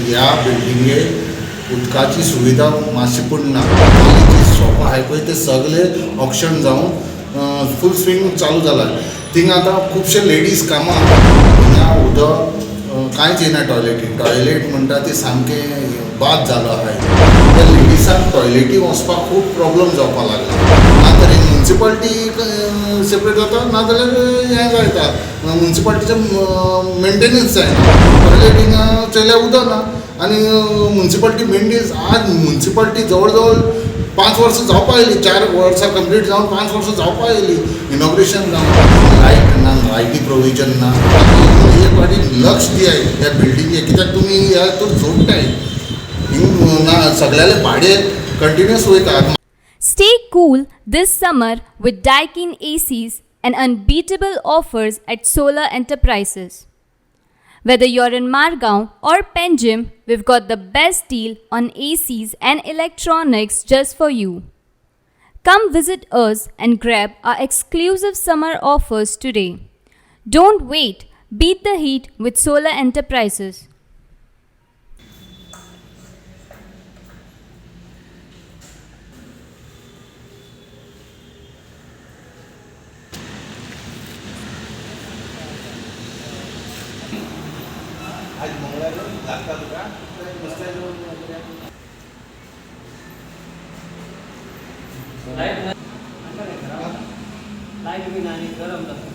ह्या बिल्डिंगेक उदकाची सुविधा मातशी पूण ना. जी शॉपां आहाय पळय ते सगळे ऑक्शन जावन फूल स्विंग चालू जाला. थिंग आतां खुबशे लेडीज कामां हिंगा उदक कांयच येना. टॉयलेट म्हणटा ती सामकें बाद जालो आहाय. त्या लेडिसांक टॉयलेटीक वचपाक खूब प्रॉब्लम जावपाक लागला. ना तरी म्युन्सिपाल्टी सेपरेट जाता ना जाल्यार हें जाता म्युन्सिपाल्टीचें मेंटेनन्स जायना. टॉयलेट हिंगा चयल्यार उदक ना आनी म्युन्सिपाल्टी मेंटेनन्स आज म्युन्सिपाल्टी जवळ जवळ 5 वर्सां जावपाक येयली. 4 वर्सां कंप्लीट जावन 5 वर्सां जावपाक येयली. इनॉग्रेशन जावन लायट ना, लायटी प्रोविजन ना. एक फावटी लक्ष दियाय ह्या बिल्डिंगेक, कित्याक तुमी ह्या तर जोडटाय ना सगळ्याले भाडे कंटिन्यूअस वयता. Stay cool this summer with Daikin ACs and unbeatable offers at Solar Enterprises. Whether you're in Margao or Penjim, we've got the best deal on ACs and electronics just for you. Come visit us and grab our exclusive summer offers today. Don't wait, beat the heat with Solar Enterprises. आज मंगळार लागता तुका light बी नाही गरम जातं.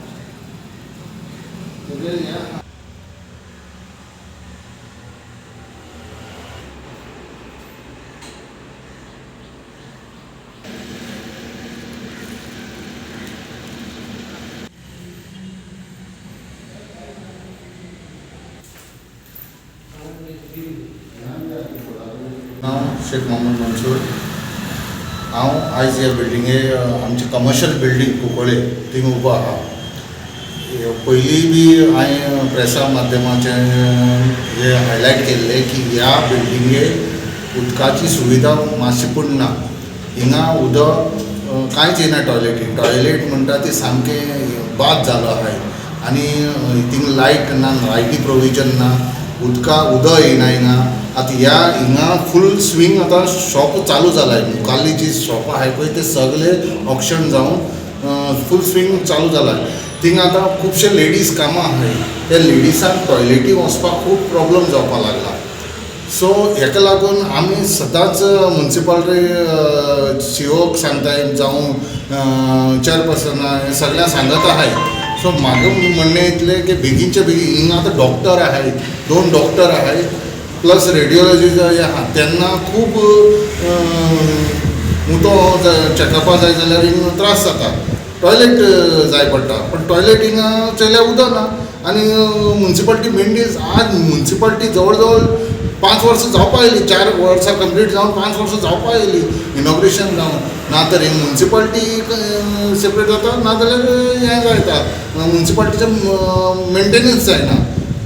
नाव शेख मोहम्मद मंसूर. हांव आयज ह्या बिल्डिंगे आमची कमर्शियल बिल्डिंग कुंकळे थिंग उबो आहा. पयलीं बी हांवें प्रेसा माध्यमाचें हे हायलायट केल्लें की ह्या बिल्डिंगेक उदकाची सुविधा मातशी पूण ना. हिंगा उदक कांयच येना. टॉयलेट म्हणटा ती सामकें बाद जालो आहाय आनी थिंग लायट ना, लायटी प्रोविजन ना. उदक येना हिंगा. आतां ह्या हिंगा फूल स्विंग आतां शॉप चालू जालाय. मुखाल्ली जी शॉपां आहाय पळय ते सगळे ऑक्शन जावन फूल स्विंग चालू जालाय. थिंग आतां खुबशे लेडीज कामां आहाय. त्या लेडिसांक टॉयलेटीक वचपाक खूब प्रॉब्लम जावपाक लागला. सो हेका लागून आमी सदांच म्युन्सिपाल्टी सीओक सांगताय जावं चेअरपर्सना सगळ्यांक सांगत आहाय. सो म्हाजें म्हणणें इतलें की बेगीनचे बेगीन हिंगा आतां डॉक्टर आहाय, 2 डॉक्टर आहाय प्लस रेडिओलॉजी आहा. तेन्ना खूब उदो चॅकअपा जाय जाल्यार हिंगा त्रास जाता. टॉयलेट जाय पडटा पण टॉयलेट हिंगा चयल्यार उदक ना आनी म्युन्सिपाल्टी मेंटेनन्स आज म्युन्सिपाल्टी जवळ जवळ 5 वर्सां जावपाक येयली. 4 वर्सां कंप्लीट जावन 5 वर्सां जावपाक येयली इनॉग्रेशन जावन. ना तरी म्युन्सिपाल्टी सेपरेट जाता ना जाल्यार हें जाता म्युन्सिपाल्टीचें मेंटेनन्स जायना.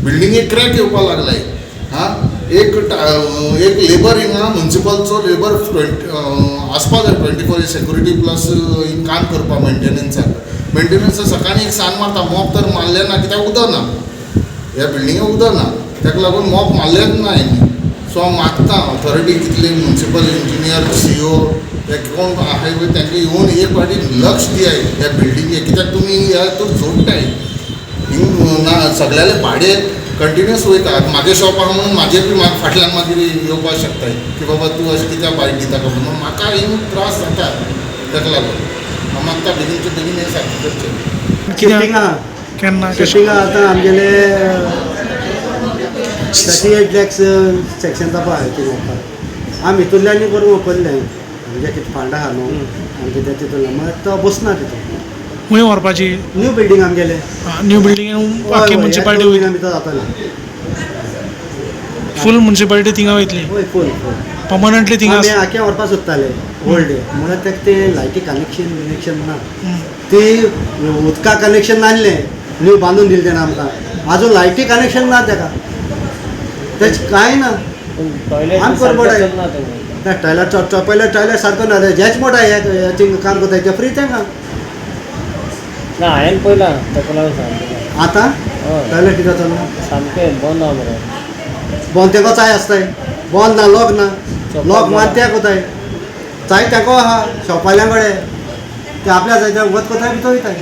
बिल्डिंगेक क्रॅक येवपाक लागलाय. हां एक लेबर हिंगा म्युन्सिपलचो लेबर आसपा जाय 24 सेक्युरिटी प्लस हिंगा काम करपा मेंटेनन्स सकाळीं एक सान मारता. मॉप तर मारलें ना कित्याक उदक ना. ह्या बिल्डिंगेक उदक ना ताका लागून मॉप मारलेंच ना हांवें. सो हांव मागता ऑथॉरिटी कितले म्युन्सिपल इंजिनियर सीओ हे कोण आहाय पळय तांकां येवन एक फावटी लक्ष दियाय ह्या बिल्डिंगेक, कित्याक तुमी ह्या तर जोडटाय हिंगा सगळ्याले भाडे कंटिन्यूअस वयता. म्हाजे शॉप आहा म्हणून म्हाजे बी म्हाका फाटल्यान मागीर येवपाक शकताय की बाबा तूं अशें कित्याक भाडें दिता काय म्हणून. म्हाका हिंगा त्रास जाता ताका लागून हांव मागता बेगीनचे बेगीन हें सारकें करचें. शिफ्टिंगा केन्ना शिफ्टिंगा आतां आमगेले 38 लॅक्स सेक्शन जावपा आहाय ती म्हाका. आमी हितूंतल्यान करून वापरलें म्हणजे कितें फंड आहा न्हू आनी कितें तितूंतल्यान मागीर तो बसना तितून. खंय व्हरपाची न्यू बिल्डींग आमगेले न्यू बिल्डिंग आख्खी म्युन्सिपाल्टी वयतली. भितर जातालें फूल म्युन्सिपाल्टी थिंगा वयतली हय फूल पर्मनंटली थिंगा आमी आख्या व्हरपाक सोदताले ओल्ड डे म्हणल्यार ताका ते लायटी कनेक्शन ना ती उदका कनेक्शन नासलें न्यू बांदून दिलें तेणें आमकां. आजून लायटी कनेक्शन ना ताका तेच कांय ना. आमी परवडाय त्या टॉयलेट पयले टॉयलेट सारको ना जेच मोठा हे काम करता ते फ्री तांकां ना हांवें पयलां ताका लागून सांगता. आतां टॉयलेट कितें जाता सामकें बंद आहा मरे. बॉन तेको चाय आसताय बॉन ना लॉक मात त्या कोताय चाय तेको आहा शॉपाल्यां कडेन ते आपल्या जायत्या वत कोताय भितर वयताय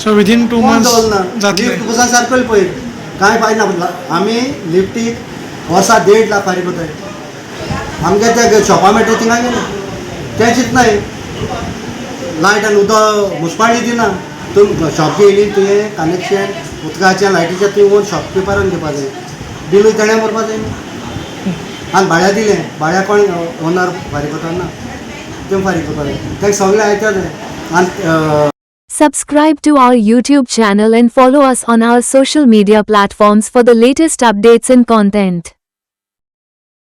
सो विदीन 2 कोण दवरना मंथ्स जातले लिफ्ट बसान सारकल पळय कांय फायना आमी लिफ्टीक वर्सा 1.5 लाख फारीक कोताय आमगे ते शॉपा मेळटा थिंगा गेले तें चिंतनाय लायट आनी उदक मुन्सिपाल्टी दिना तूं शॉप घेयली तुवें कनेक्शन उदकाचें लायटीचें तुवें ओन शॉपकिपरान घेवपा जाय बिलूय तेणें भरपा जाय आनी भाड्या दिलें भाड्या कोण ओनर फारीक कोता ना तें फारीक करपा जाय तें सगळें आयत्या जाय आनी Subscribe to our YouTube channel and follow us on our social media platforms for the latest updates and content.